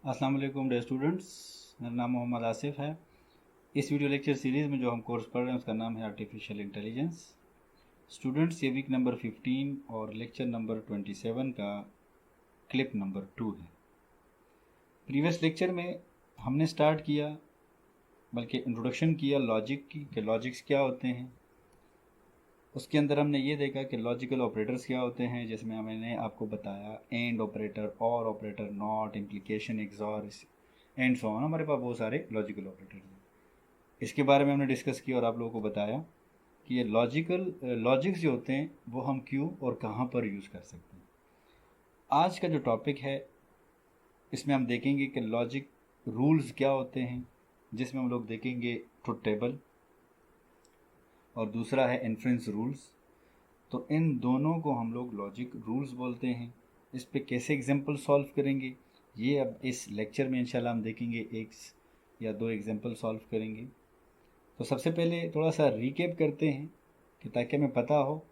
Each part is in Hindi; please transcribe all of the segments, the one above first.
अस्सलाम वालेकुम डियर स्टूडेंट्स, मेरा नाम मोहम्मद आसिफ है। इस वीडियो लेक्चर सीरीज़ में जो हम कोर्स पढ़ रहे हैं उसका नाम है आर्टिफिशियल इंटेलिजेंस। स्टूडेंट्स, ये वीक नंबर 15 और लेक्चर नंबर 27 का क्लिप नंबर 2 है। प्रीवियस लेक्चर में हमने स्टार्ट किया, बल्कि इंट्रोडक्शन किया लॉजिक की, कि लॉजिक्स क्या होते हैं। उसके अंदर हमने ये देखा कि लॉजिकल ऑपरेटर्स क्या होते हैं, जिसमें मैंने आपको बताया एंड ऑपरेटर, और operator, not, implication, XOR and so on. हमारे पास बहुत सारे लॉजिकल ऑपरेटर्स हैं। इसके बारे में हमने डिस्कस किया और आप लोगों को बताया कि ये लॉजिक्स जो होते हैं वो हम क्यों और कहाँ पर यूज़ कर सकते हैं। आज का जो टॉपिक है इसमें हम देखेंगे कि लॉजिक रूल्स क्या होते हैं, जिसमें हम लोग देखेंगे ट्रुथ टेबल और दूसरा है इन्फ्रेंस रूल्स। तो इन दोनों को हम लोग लॉजिक रूल्स बोलते हैं। इस पे कैसे एग्जांपल सॉल्व करेंगे ये अब इस लेक्चर में इंशाल्लाह हम देखेंगे। एक या दो एग्जांपल सॉल्व करेंगे। तो सबसे पहले थोड़ा सा रिकेप करते हैं कि ताकि हमें पता हो।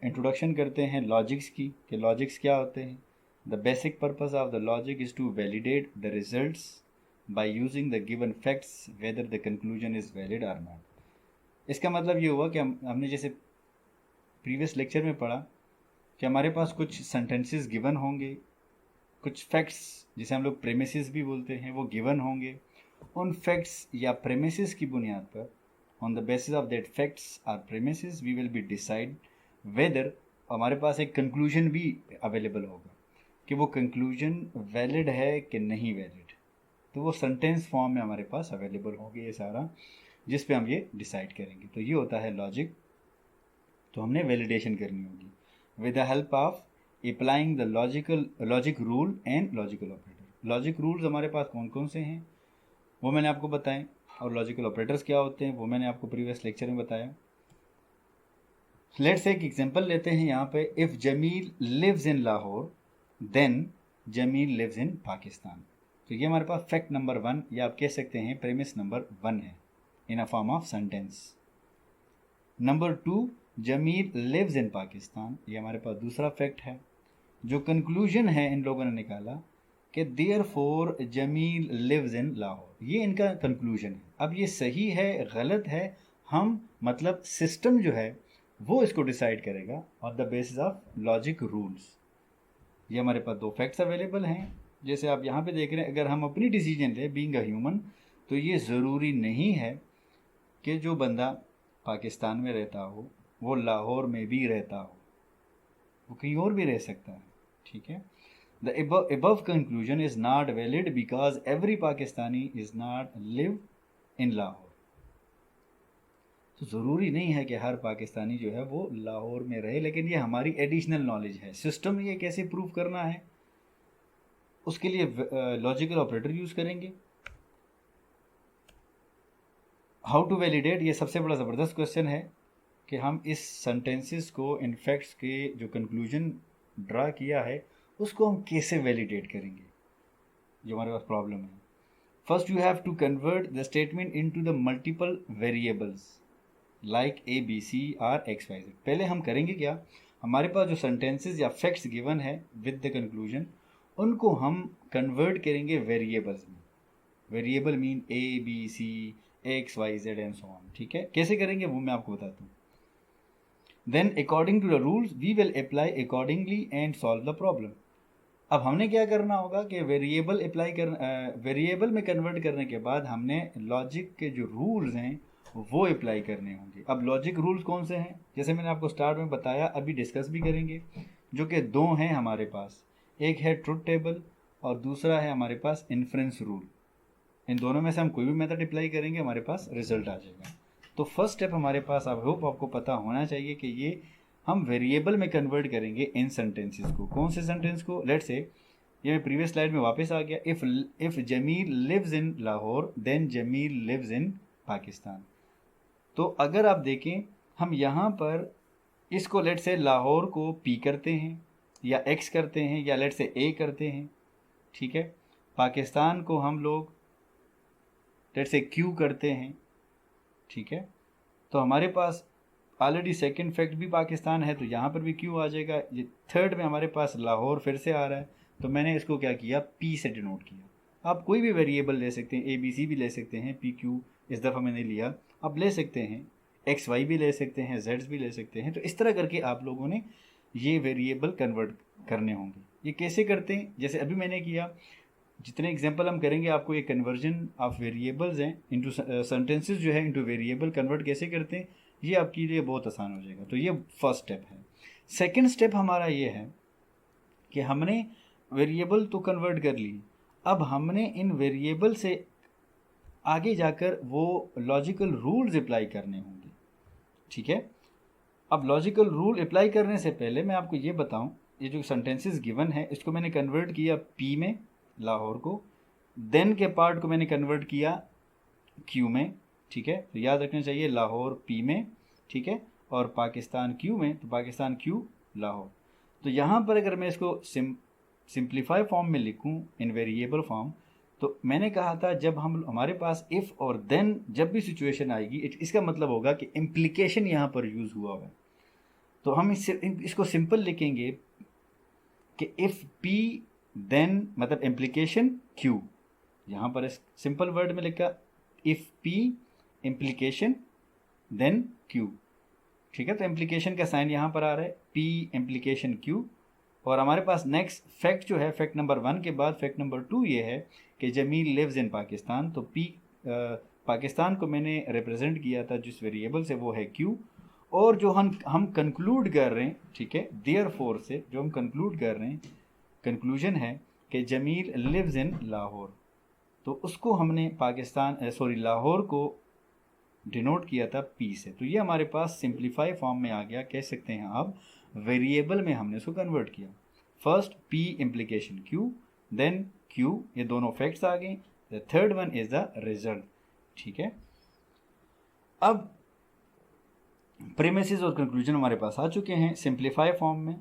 इंट्रोडक्शन करते हैं लॉजिक्स की, कि लॉजिक्स क्या होते हैं। The basic purpose of the logic is to validate the results by using the given facts whether the conclusion is valid और नॉट। इसका मतलब ये हुआ कि हमने जैसे प्रीवियस लेक्चर में पढ़ा कि हमारे पास कुछ सेंटेंसेस गिवन होंगे, कुछ फैक्ट्स जिसे हम लोग प्रेमिसेस भी बोलते हैं वो गिवन होंगे। उन फैक्ट्स या प्रेमिसेस की बुनियाद पर, on the basis of that facts are premises, we will be decide whether, हमारे पास एक कंक्लूजन भी अवेलेबल होगा कि वो कंक्लूजन वैलिड है कि नहीं वैलिड। तो वो सेंटेंस फॉर्म में हमारे पास अवेलेबल होंगे ये सारा, जिस पे हम ये डिसाइड करेंगे। तो ये होता है लॉजिक। तो हमने वैलिडेशन करनी होगी with the help of applying the logic rule and logical operator. Logic rules हमारे पास कौन कौन से हैं वो मैंने आपको बताएं, और लॉजिकल ऑपरेटर्स क्या होते हैं वो मैंने आपको प्रीवियस लेक्चर में बताया। लेट्स एक एग्जांपल लेते हैं यहाँ पे। If Jamil lives in Lahore then Jamil lives in Pakistan. तो ये हमारे पास फैक्ट नंबर 1, या आप कह सकते हैं प्रेमिस नंबर 1 है in a form of sentence. Number 2, Jamil lives in Pakistan, ये हमारे पास दूसरा फैक्ट है। जो कंक्लूजन है इन लोगों ने निकाला कि therefore Jamil lives in Lahore, ये इनका कंक्लूजन है। अब ये सही है गलत है, हम मतलब सिस्टम जो है वो इसको डिसाइड करेगा on the basis of logic rules. ये हमारे पास दो फैक्ट्स अवेलेबल हैं। जैसे आप यहाँ पे देख रहे हैं, अगर हम अपनी डिसीजन लें बीइंग अ ह्यूमन, तो ये ज़रूरी नहीं है कि जो बंदा पाकिस्तान में रहता हो वो लाहौर में भी रहता हो, वो कहीं और भी रह सकता है। ठीक है। The above conclusion is not valid because every Pakistani is not live in Lahore। तो ज़रूरी नहीं है कि हर पाकिस्तानी जो है वो लाहौर में रहे, लेकिन ये हमारी एडिशनल नॉलेज है। सिस्टम ये कैसे प्रूव करना है, उसके लिए लॉजिकल ऑपरेटर यूज़ करेंगे। हाउ टू वैलिडेट, ये सबसे बड़ा ज़बरदस्त क्वेश्चन है कि हम इस सेंटेंसेस को, इन फैक्ट्स के जो कंक्लूजन ड्रा किया है उसको हम कैसे वैलिडेट करेंगे, जो हमारे पास प्रॉब्लम है। First you have to convert the statement into the multiple variables like A B C or X Y Z. पहले हम करेंगे क्या, हमारे पास जो सेंटेंसेस या फैक्ट्स गिवन है विद द कंक्लूजन, उनको हम कन्वर्ट करेंगे वेरिएबल्स में। Variable mean A B C X Y Z and so on. ठीक है, कैसे करेंगे वो मैं आपको बताता हूँ। Then according to the rules we will apply accordingly and solve the problem. अब हमने क्या करना होगा कि वेरिएबल में कन्वर्ट करने के बाद हमने लॉजिक के जो रूल्स हैं वो अप्लाई करने होंगे। अब लॉजिक रूल्स कौन से हैं, जैसे मैंने आपको स्टार्ट में बताया, अभी डिस्कस भी करेंगे, जो कि दो हैं हमारे पास। एक है ट्रुथ टेबल और दूसरा है हमारे पास इन्फ्रेंस रूल। इन दोनों में से हम कोई भी मेथड अप्लाई करेंगे, हमारे पास रिजल्ट आ जाएगा। तो फर्स्ट स्टेप हमारे पास, आई होप आपको पता होना चाहिए कि ये हम वेरिएबल में कन्वर्ट करेंगे इन सेंटेंसेस को। कौन से सेंटेंस को, लेट्स से ये मैं प्रीवियस स्लाइड में वापस आ गया। If Jamil lives in Lahore then Jamil lives in Pakistan. तो अगर आप देखें, हम यहाँ पर इसको लेट से लाहौर को पी करते हैं या एक्स करते हैं या लेट से ए करते हैं। ठीक है। पाकिस्तान को हम लोग लेट से क्यू करते हैं। ठीक है। तो हमारे पास ऑलरेडी सेकंड फैक्ट भी पाकिस्तान है, तो यहाँ पर भी क्यू आ जाएगा। ये थर्ड में हमारे पास लाहौर फिर से आ रहा है, तो मैंने इसको क्या किया, पी से डिनोट किया। आप कोई भी वेरिएबल ले सकते हैं, ABC भी ले सकते हैं, PQ इस दफ़ा मैंने लिया, आप ले सकते हैं, XY भी ले सकते हैं, Z भी ले सकते हैं। तो इस तरह करके आप लोगों ने ये वेरिएबल कन्वर्ट करने होंगे। ये कैसे करते हैं, जैसे अभी मैंने किया, जितने एग्जांपल हम करेंगे आपको ये कन्वर्जन ऑफ वेरिएबल्स हैं इनटू सेंटेंसेस जो है इनटू वेरिएबल कन्वर्ट कैसे करते हैं, ये आपके लिए बहुत आसान हो जाएगा। तो ये फर्स्ट स्टेप है। सेकंड स्टेप हमारा ये है कि हमने वेरिएबल तो कन्वर्ट कर ली, अब हमने इन वेरिएबल से आगे जाकर वो लॉजिकल रूल्स अप्लाई करने होंगे। ठीक है, अब लॉजिकल रूल अप्लाई करने से पहले मैं आपको ये बताऊं, ये जो सेंटेंसेस गिवन है इसको मैंने कन्वर्ट किया पी में, लाहौर को, देन के पार्ट को मैंने कन्वर्ट किया क्यू में। ठीक है, तो याद रखना चाहिए लाहौर पी में, ठीक है, और पाकिस्तान क्यू में, तो पाकिस्तान क्यू लाहौर। तो यहाँ पर अगर मैं इसको सिंप्लीफाई फॉर्म में लिखूँ इन वेरिएबल फॉर्म, तो मैंने कहा था जब हमारे पास इफ़ और देन जब भी सिचुएशन आएगी इसका मतलब होगा कि इम्प्लीकेशन यहाँ पर यूज़ हुआ है। तो हम इसको सिंपल लिखेंगे कि इफ़ पी देन मतलब इम्प्लीकेशन क्यू, यहाँ पर सिंपल वर्ड में लिखा if P implication then Q. ठीक है, तो इम्प्लीकेशन का साइन यहाँ पर आ रहा है, पी इम्प्लीकेशन क्यू। और हमारे पास नेक्स्ट फैक्ट जो है, फैक्ट नंबर 1 के बाद फैक्ट नंबर 2 ये है कि जमील लिव्स इन पाकिस्तान। तो पी पाकिस्तान को मैंने रिप्रेजेंट किया था जिस वेरिएबल से, वो है क्यू। और जो हम कंक्लूड कर रहे हैं, ठीक है, देयरफॉर से जो हम कंक्लूड कर रहे हैं, कंक्लूजन है कि जमील लिव्स इन लाहौर, तो उसको हमने लाहौर को डिनोट किया था पी से। तो ये हमारे पास सिंप्लीफाई फॉर्म में आ गया, कह सकते हैं आप वेरिएबल में हमने इसको कन्वर्ट किया। First P implication Q, then Q, ये दोनों फैक्ट्स आ गए। The third one is the result. ठीक है, अब प्रीमिसेस और कंक्लूजन हमारे पास आ चुके हैं सिंप्लीफाई फॉर्म में।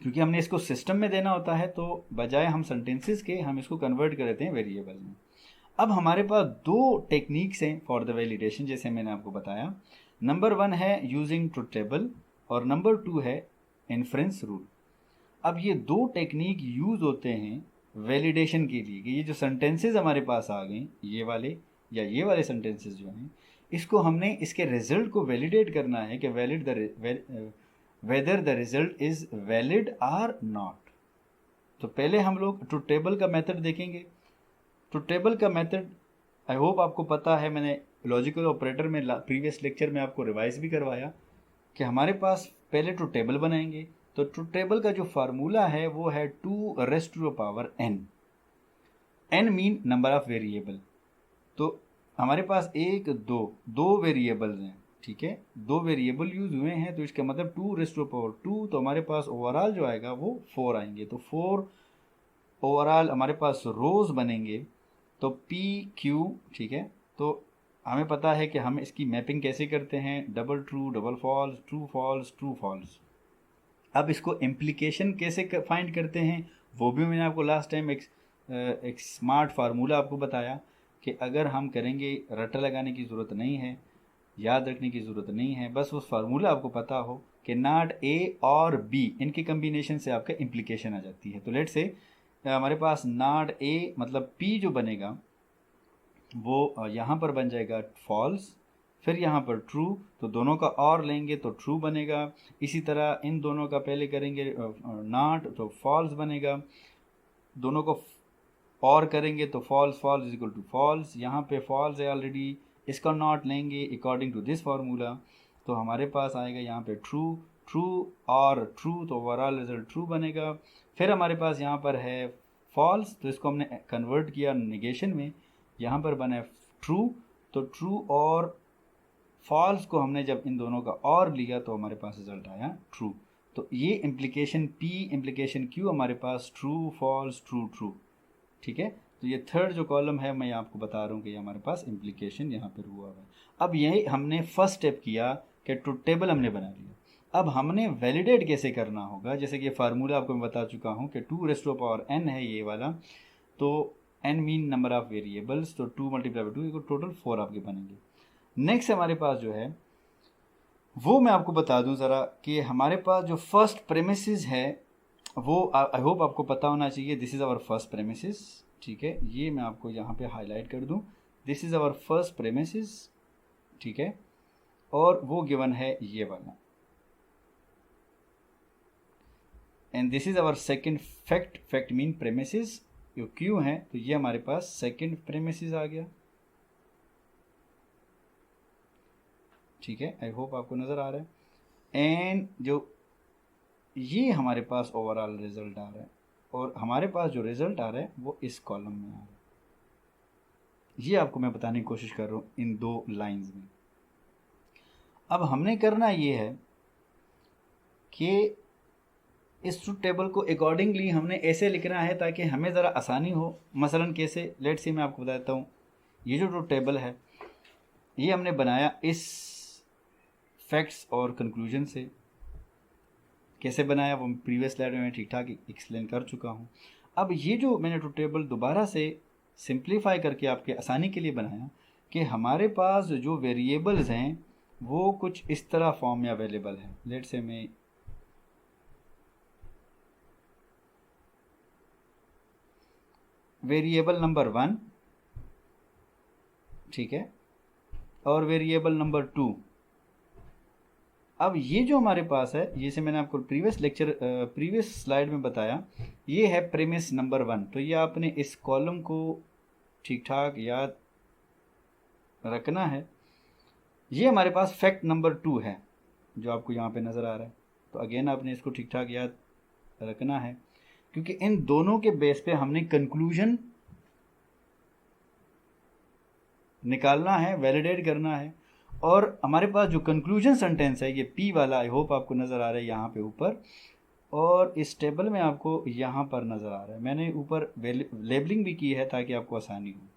क्योंकि हमने इसको सिस्टम में देना होता है तो बजाय हम सेंटेंसेस के हम इसको कन्वर्ट कर देते हैं वेरिएबल में। अब हमारे पास दो टेक्निक्स हैं फॉर द वैलिडेशन, जैसे मैंने आपको बताया। नंबर 1 है यूजिंग ट्रुथ टेबल और नंबर 2 है इन्फ्रेंस रूल। अब ये दो टेक्निक यूज होते हैं वैलिडेशन के लिए कि ये जो सेंटेंसेस हमारे पास आ गए, ये वाले या ये वाले सेंटेंसेस जो हैं, इसको हमने इसके रिजल्ट को वैलिडेट करना है कि whether the result is valid or not. तो पहले हम लोग ट्रुथ टेबल का मेथड देखेंगे। ट्रुथ टेबल का मेथड आई होप आपको पता है, मैंने लॉजिकल ऑपरेटर में प्रीवियस लेक्चर में आपको रिवाइज भी करवाया कि हमारे पास पहले ट्रुथ टेबल बनाएंगे। तो ट्रुथ टेबल का जो फार्मूला है वो है 2 raised to the power n। n mean number of variable. तो हमारे पास दो वेरिएबल्स हैं, ठीक है, दो वेरिएबल यूज हुए हैं, तो इसका मतलब 2 रेज़्ड टू द पावर 2, तो हमारे पास ओवरऑल जो आएगा वो 4 आएंगे। तो 4 ओवरऑल हमारे पास रोज बनेंगे। तो पी क्यू, ठीक है, तो हमें पता है कि हम इसकी मैपिंग कैसे करते हैं, double true, double false, true false, true false. अब इसको इम्प्लीकेशन कैसे फाइंड करते हैं वो भी मैंने आपको लास्ट टाइम एक स्मार्ट फार्मूला आपको बताया कि अगर हम करेंगे, रट्टा लगाने की ज़रूरत नहीं है, याद रखने की ज़रूरत नहीं है, बस उस फार्मूला आपको पता हो कि नॉट ए और बी इनके कम्बिनेशन से आपका इम्प्लीकेशन आ जाती है। तो लेट से हमारे पास नॉट ए मतलब पी जो बनेगा वो यहाँ पर बन जाएगा फॉल्स, फिर यहाँ पर ट्रू, तो दोनों का और लेंगे तो ट्रू बनेगा। इसी तरह इन दोनों का पहले करेंगे नॉट तो फॉल्स बनेगा, दोनों को और करेंगे तो false false is equal to false. यहाँ पे फॉल्स है ऑलरेडी, इसका नॉट लेंगे अकॉर्डिंग टू दिस फार्मूला, तो हमारे पास आएगा यहाँ पे ट्रू, ट्रू और ट्रू, तो ओवरऑल रिजल्ट ट्रू बनेगा। फिर हमारे पास यहाँ पर है फॉल्स, तो इसको हमने कन्वर्ट किया निगेशन में, यहाँ पर बना है ट्रू, तो ट्रू और फॉल्स को हमने जब इन दोनों का और लिया तो हमारे पास रिजल्ट आया ट्रू। तो ये इम्प्लीकेशन पी इम्प्लीकेशन क्यू हमारे पास ट्रू फॉल्स ट्रू ट्रू। ठीक है, तो ये थर्ड जो कॉलम है मैं आपको बता रहा हूँ कि हमारे पास इम्प्लीकेशन यहाँ पर हुआ है। अब यही हमने फर्स्ट स्टेप किया कि ट्रुथ टेबल हमने बना लिया। अब हमने वैलिडेट कैसे करना होगा, जैसे कि फार्मूला आपको मैं बता चुका हूँ कि 2 raised to the power n है ये वाला, तो n mean number of variables, तो 2 मल्टीप्लाई बाई 2 टोटल 4 आपके बनेंगे। नेक्स्ट हमारे पास जो है वो मैं आपको बता दूं ज़रा कि हमारे पास जो फर्स्ट प्रेमिसिस है वो आई होप आपको पता होना चाहिए। This is our first premises, ठीक है, ये मैं आपको यहाँ पे हाईलाइट कर दूँ, this is our first premises, ठीक है, और वो गिवन है ये वाला, and this is our second fact, fact mean premises, जो क्यों है तो ये हमारे पास सेकंड प्रेमिसेस आ गया, ठीक है, आई होप आपको नज़र आ रहा है। एंड जो ये हमारे पास ओवरऑल रिजल्ट आ रहा है, और हमारे पास जो रिजल्ट आ रहा है वो इस कॉलम में आ रहा है, ये आपको मैं बताने की कोशिश कर रहा हूँ इन दो लाइंस में। अब हमने करना ये है कि इस ट्रुथ टेबल को अकॉर्डिंगली हमने ऐसे लिखना है ताकि हमें ज़रा आसानी हो। मसलन कैसे, लेट्स से मैं आपको बताता हूँ, ये जो ट्रुथ टेबल है ये हमने बनाया इस फैक्ट्स और कंक्लूजन से। कैसे बनाया वो प्रीवियस स्लाइड में मैं ठीक ठाक एक्सप्लेन कर चुका हूँ। अब ये जो मैंने ट्रुथ टेबल दोबारा से सिंप्लीफाई करके आपके आसानी के लिए बनाया कि हमारे पास जो वेरिएबल्स हैं वो कुछ इस तरह फॉर्म में अवेलेबल है। लेट्स से मैं वेरिएबल नंबर 1, ठीक है, और वेरिएबल नंबर 2। अब ये जो हमारे पास है, जैसे मैंने आपको प्रीवियस स्लाइड में बताया, ये है प्रीमिस नंबर 1। तो ये आपने इस कॉलम को ठीक ठाक याद रखना है। ये हमारे पास फैक्ट नंबर 2 है जो आपको यहाँ पे नज़र आ रहा है। तो अगेन आपने इसको ठीक ठाक याद रखना है, क्योंकि इन दोनों के बेस पे हमने कंक्लूजन निकालना है, वैलिडेट करना है। और हमारे पास जो कंक्लूजन सेंटेंस है ये पी वाला, आई होप आपको नज़र आ रहा है यहाँ पे ऊपर, और इस टेबल में आपको यहाँ पर नज़र आ रहा है। मैंने ऊपर लेबलिंग भी की है ताकि आपको आसानी हो।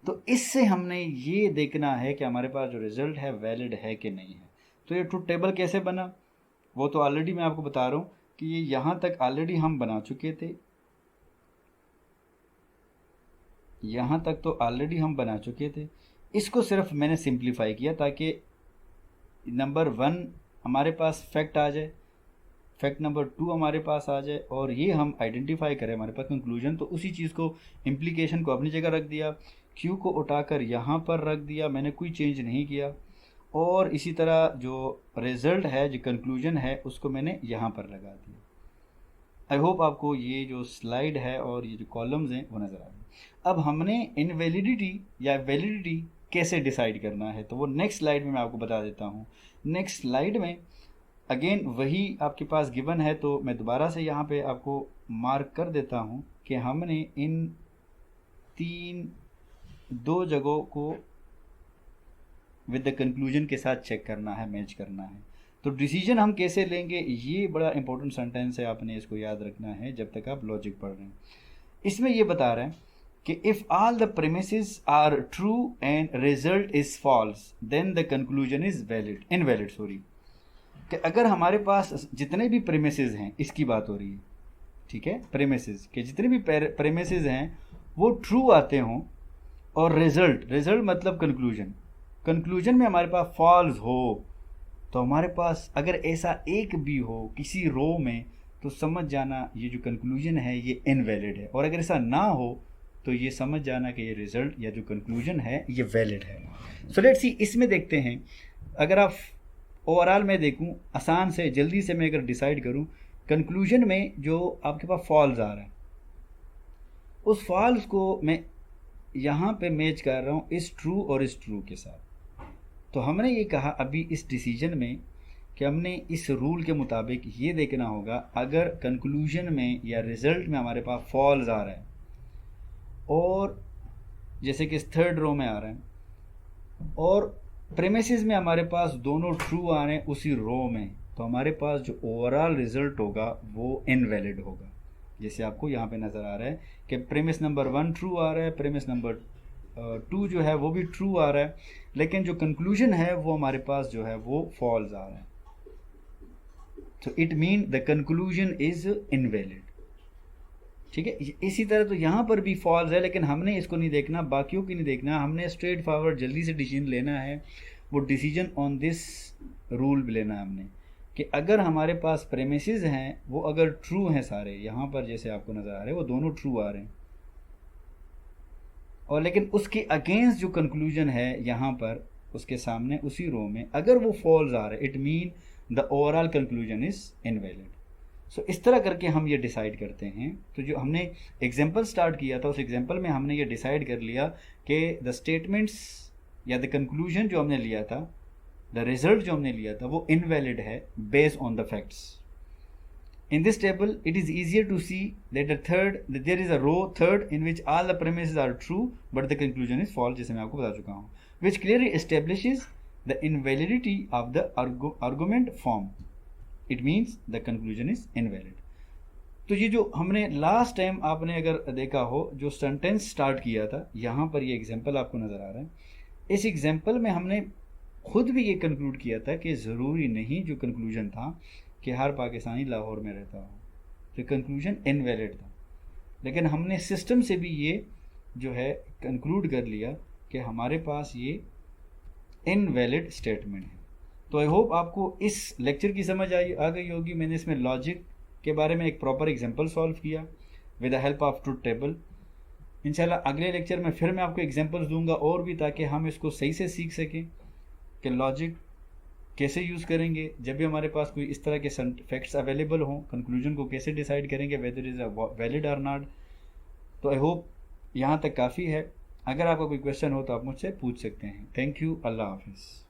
तो इससे हमने ये देखना है कि हमारे पास जो रिजल्ट है वैलिड है कि नहीं है। तो ये ट्रुथ टेबल कैसे बना वो तो ऑलरेडी मैं आपको बता रहा हूँ कि ये यहाँ तक ऑलरेडी हम बना चुके थे, यहाँ तक तो ऑलरेडी हम बना चुके थे। इसको सिर्फ मैंने सिंप्लीफाई किया ताकि नंबर 1 हमारे पास फैक्ट आ जाए, फैक्ट नंबर 2 हमारे पास आ जाए, और ये हम आइडेंटिफाई करें हमारे पास कंक्लूजन। तो उसी चीज़ को, इम्प्लीकेशन को अपनी जगह रख दिया, क्यू को उठाकर यहाँ पर रख दिया, मैंने कोई चेंज नहीं किया। और इसी तरह जो रिज़ल्ट है, जो कंक्लूजन है, उसको मैंने यहाँ पर लगा दिया। आई होप आपको ये जो स्लाइड है और ये जो कॉलम्स हैं वो नज़र आ रहे हैं। अब हमने इनवैलिडिटी या वैलिडिटी कैसे डिसाइड करना है तो वो नेक्स्ट स्लाइड में मैं आपको बता देता हूँ। नेक्स्ट स्लाइड में अगेन वही आपके पास गिवन है, तो मैं दोबारा से यहाँ पे आपको मार्क कर देता हूँ कि हमने इन दो जगहों को विद द कंक्लूजन के साथ चेक करना है, मैच करना है। तो डिसीजन हम कैसे लेंगे, ये बड़ा इंपॉर्टेंट सेंटेंस है, आपने इसको याद रखना है जब तक आप लॉजिक पढ़ रहे हैं। इसमें ये बता रहे हैं कि if all the premises are true and result is false then the conclusion is invalid कि अगर हमारे पास जितने भी प्रेमिसेस हैं, इसकी बात हो रही है, ठीक है, प्रेमिसेस के जितने भी प्रेमिसेस हैं वो ट्रू आते हों, और रिजल्ट मतलब कंक्लूजन में हमारे पास फॉल्स हो, तो हमारे पास अगर ऐसा एक भी हो किसी रो में, तो समझ जाना ये जो कंक्लूजन है ये इनवैलिड है। और अगर ऐसा ना हो तो ये समझ जाना कि ये रिजल्ट या जो कंक्लूजन है ये वैलिड है। सो लेट्स सी, इसमें देखते हैं। अगर आप ओवरऑल मैं देखूं, आसान से जल्दी से मैं अगर डिसाइड करूं, कंक्लूजन में जो आपके पास फॉल्स आ रहा है, उस फॉल्स को मैं यहाँ पे मैच कर रहा हूँ इस ट्रू और इस ट्रू के साथ। तो हमने ये कहा अभी इस डिसीजन में कि हमने इस रूल के मुताबिक ये देखना होगा, अगर कंक्लूजन में या रिज़ल्ट में हमारे पास फॉल्स आ रहा है, और जैसे कि इस थर्ड रो में आ रहा है, और प्रेमिसेस में हमारे पास दोनों ट्रू आ रहे हैं उसी रो में, तो हमारे पास जो ओवरऑल रिज़ल्ट होगा वो इनवैलिड होगा। जैसे आपको यहाँ पे नज़र आ रहा है कि प्रेमिस नंबर 1 ट्रू आ रहा है, प्रेमिस नंबर 2 जो है वो भी ट्रू आ रहा है, लेकिन जो कंक्लूजन है वो हमारे पास जो है वो फॉल्स आ रहा है। तो it mean the conclusion is invalid, ठीक है। इसी तरह तो यहाँ पर भी फॉल्स है, लेकिन हमने इसको नहीं देखना, बाकियों की नहीं देखना, हमने स्ट्रेट फॉरवर्ड जल्दी से डिसीजन लेना है। वो डिसीजन ऑन दिस रूल लेना है हमने कि अगर हमारे पास प्रेमिसेस हैं वो अगर ट्रू हैं सारे, यहाँ पर जैसे आपको नज़र आ रहे हैं वो दोनों ट्रू आ रहे हैं, और लेकिन उसके अगेंस्ट जो कंक्लूजन है यहाँ पर उसके सामने उसी रो में अगर वो फॉल्स आ रहा है, it mean the overall conclusion is invalid. So इस तरह करके हम ये डिसाइड करते हैं। तो जो हमने एग्जाम्पल स्टार्ट किया था उस एग्जाम्पल में हमने ये डिसाइड कर लिया कि द स्टेटमेंट्स या द कंक्लूजन जो हमने लिया था, द रिजल्ट जो हमने लिया था वो इनवैलिड है based on the facts. In this table, it is easier to see that that there is a row third in which all the premises are true, but the conclusion is false, जैसे मैं आपको बता चुका हूँ, which clearly establishes the invalidity of the argument form. It means the conclusion is invalid. तो ये जो हमने लास्ट टाइम आपने अगर देखा हो जो सेंटेंस स्टार्ट किया था, यहाँ पर ये एग्जाम्पल आपको नज़र आ रहा है। इस एग्जाम्पल में हमने खुद भी ये कंक्लूड किया था कि ज़रूरी नहीं जो कंक्लूजन था कि हर पाकिस्तानी लाहौर में रहता हो, तो कंक्लूजन इनवैलिड था। लेकिन हमने सिस्टम से भी ये जो है कंक्लूड कर लिया कि हमारे पास ये इनवैलिड स्टेटमेंट है। तो आई होप आपको इस लेक्चर की समझ आ गई होगी। मैंने इसमें लॉजिक के बारे में एक प्रॉपर एग्जांपल सॉल्व किया with the help of truth table. इंशाल्लाह अगले लेक्चर में फिर मैं आपको एग्जांपल्स दूंगा और भी, ताकि हम इसको सही से सीख सकें कि लॉजिक कैसे यूज़ करेंगे जब भी हमारे पास कोई इस तरह के फैक्ट्स अवेलेबल हों, कंक्लूजन को कैसे डिसाइड करेंगे वेदर इज़ वैलिड और नॉट। तो आई होप यहाँ तक काफ़ी है। अगर आपका कोई क्वेश्चन हो तो आप मुझसे पूछ सकते हैं। Thank you. अल्लाह हाफिज़।